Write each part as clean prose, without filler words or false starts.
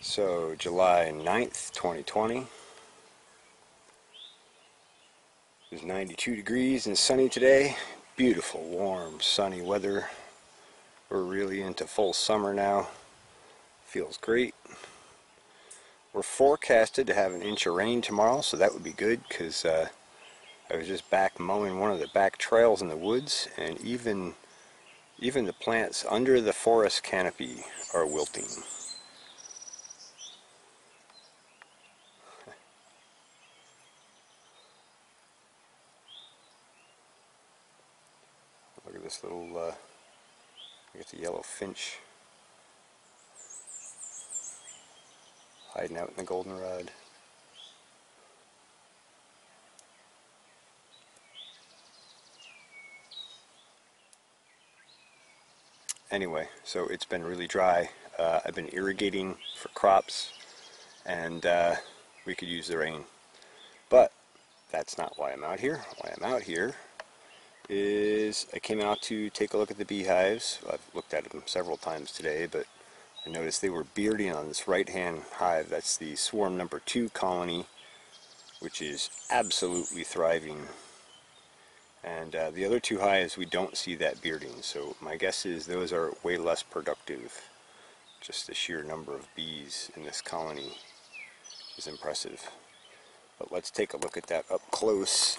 So July 9th, 2020. It was 92 degrees and sunny today. Beautiful, warm, sunny weather. We're really into full summer now. Feels great. We're forecasted to have an inch of rain tomorrow, so that would be good because I was just back mowing one of the back trails in the woods, and even the plants under the forest canopy are wilting. Look at this little, look at the yellow finch hiding out in the goldenrod. Anyway, so it's been really dry. I've been irrigating for crops, and we could use the rain. But that's not why I'm out here. Why I'm out here is I came out to take a look at the beehives. I've looked at them several times today, but I noticed they were bearding on this right-hand hive. That's the swarm number 2 colony, which is absolutely thriving. And the other 2 hives, we don't see that bearding. So my guess is those are way less productive. Just the sheer number of bees in this colony is impressive. But let's take a look at that up close.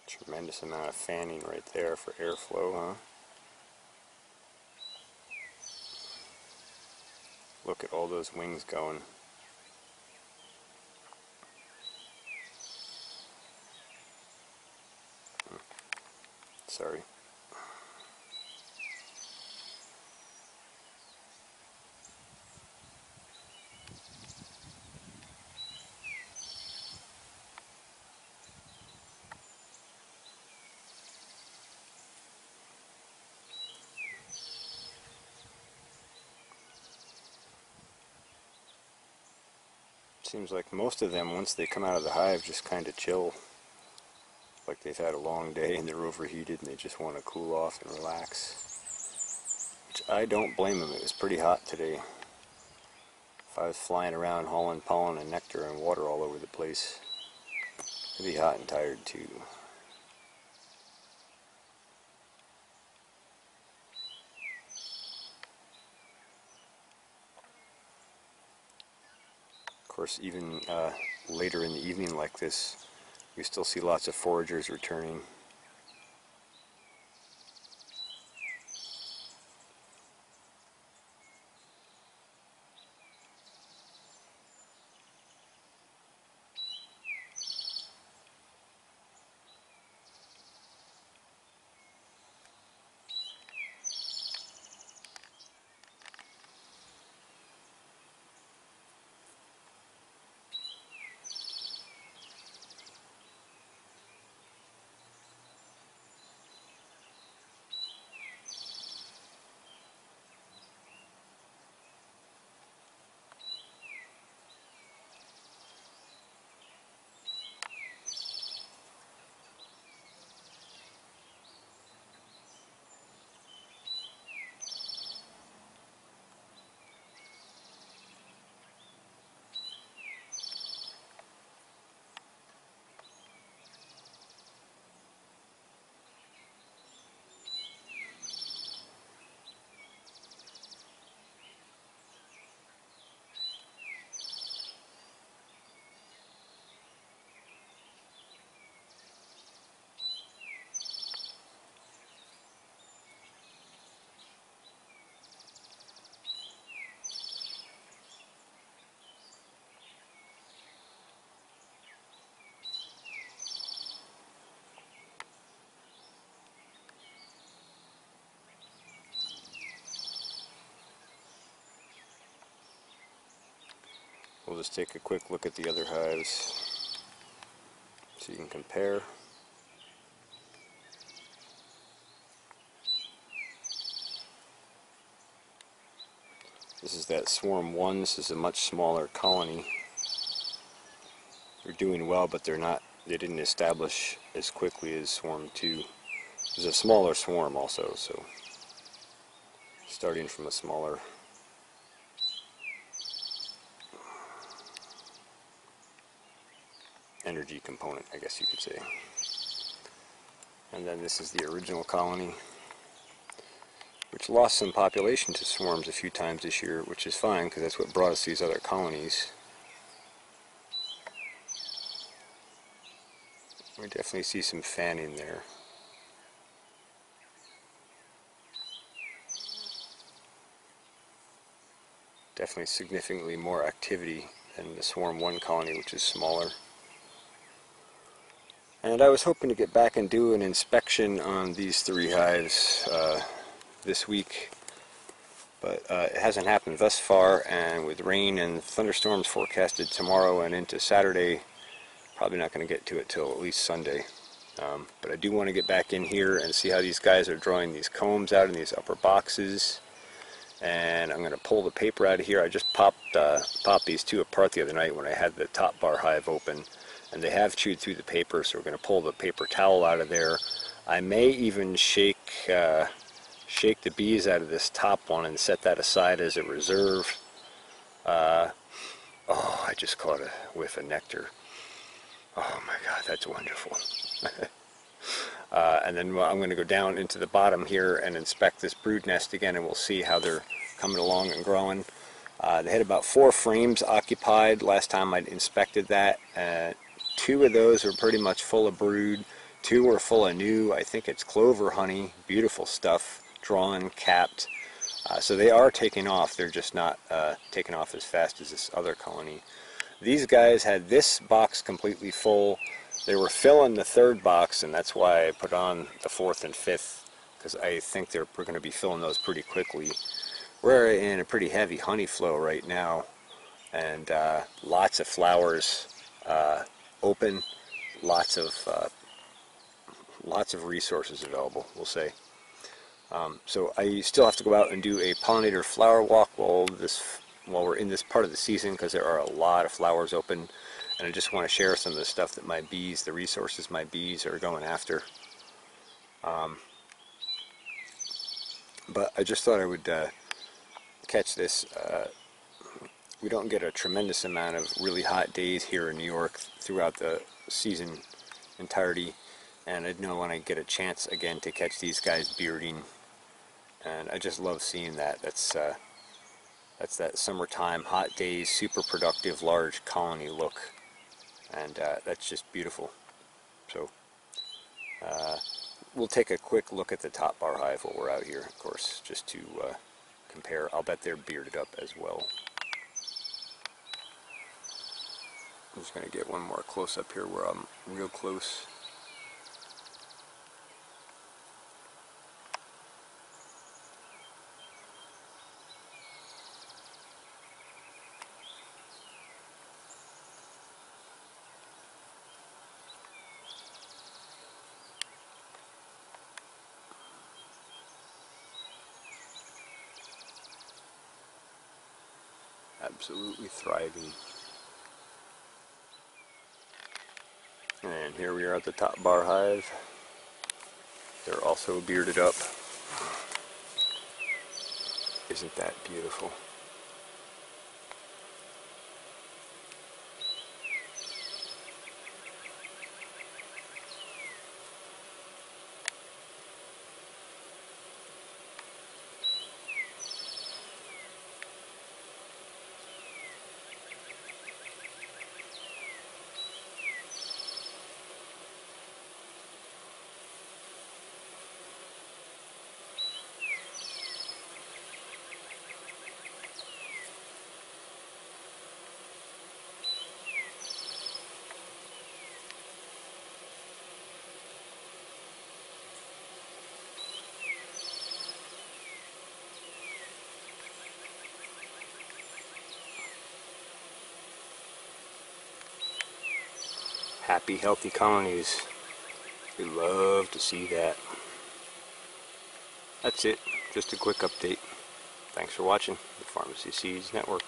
Tremendous amount of fanning right there for airflow, huh? Look at all those wings going. Sorry. Seems like most of them, once they come out of the hive, just kind of chill. Like they've had a long day and they're overheated and they just want to cool off and relax. Which I don't blame them. It was pretty hot today. If I was flying around hauling pollen and nectar and water all over the place, I'd be hot and tired too. Of course, even later in the evening like this, you still see lots of foragers returning. we'll just take a quick look at the other hives so you can compare. This is that swarm 1. This is a much smaller colony. They're doing well, but they didn't establish as quickly as swarm 2. There's a smaller swarm also, so starting from a smaller energy component, I guess you could say. And then this is the original colony, which lost some population to swarms a few times this year, which is fine because that's what brought us these other colonies. We definitely see some fanning there. Definitely significantly more activity than the swarm 1 colony, which is smaller. And I was hoping to get back and do an inspection on these 3 hives this week, but it hasn't happened thus far, and with rain and thunderstorms forecasted tomorrow and into Saturday, probably not going to get to it till at least Sunday. But I do want to get back in here and see how these guys are drawing these combs out in these upper boxes. And I'm going to pull the paper out of here. I just popped these 2 apart the other night when I had the top bar hive open, and they have chewed through the paper, so we're going to pull the paper towel out of there. I may even shake the bees out of this top one and set that aside as a reserve. Oh, I just caught a whiff of nectar. Oh my God, that's wonderful. And then I'm going to go down into the bottom here and inspect this brood nest again, and we'll see how they're coming along and growing. They had about 4 frames occupied last time I inspected that. 2 of those were pretty much full of brood. 2 were full of new, I think it's clover honey, beautiful stuff, drawn, capped. So they are taking off. They're just not taking off as fast as this other colony. These guys had this box completely full. They were filling the 3rd box, and that's why I put on the 4th and 5th, because I think we're going to be filling those pretty quickly. We're in a pretty heavy honey flow right now, and lots of flowers open, lots of resources available, we'll say. So I still have to go out and do a pollinator flower walk while we're in this part of the season, because there are a lot of flowers open, and I just want to share some of the stuff that the resources my bees are going after. But I just thought I would catch this. We don't get a tremendous amount of really hot days here in New York throughout the season entirety, and I didn't want to get a chance again to catch these guys bearding, and I just love seeing that. That's that summertime, hot days, super productive, large colony look, and that's just beautiful. So we'll take a quick look at the top bar hive while we're out here, of course, just to compare. I'll bet they're bearded up as well. I'm just going to get one more close up here where I'm real close. Absolutely thriving. And here we are at the top bar hive. They're also bearded up. Isn't that beautiful? Happy, healthy colonies. We love to see that. That's it. Just a quick update. Thanks for watching the Pharmacy Seeds Network.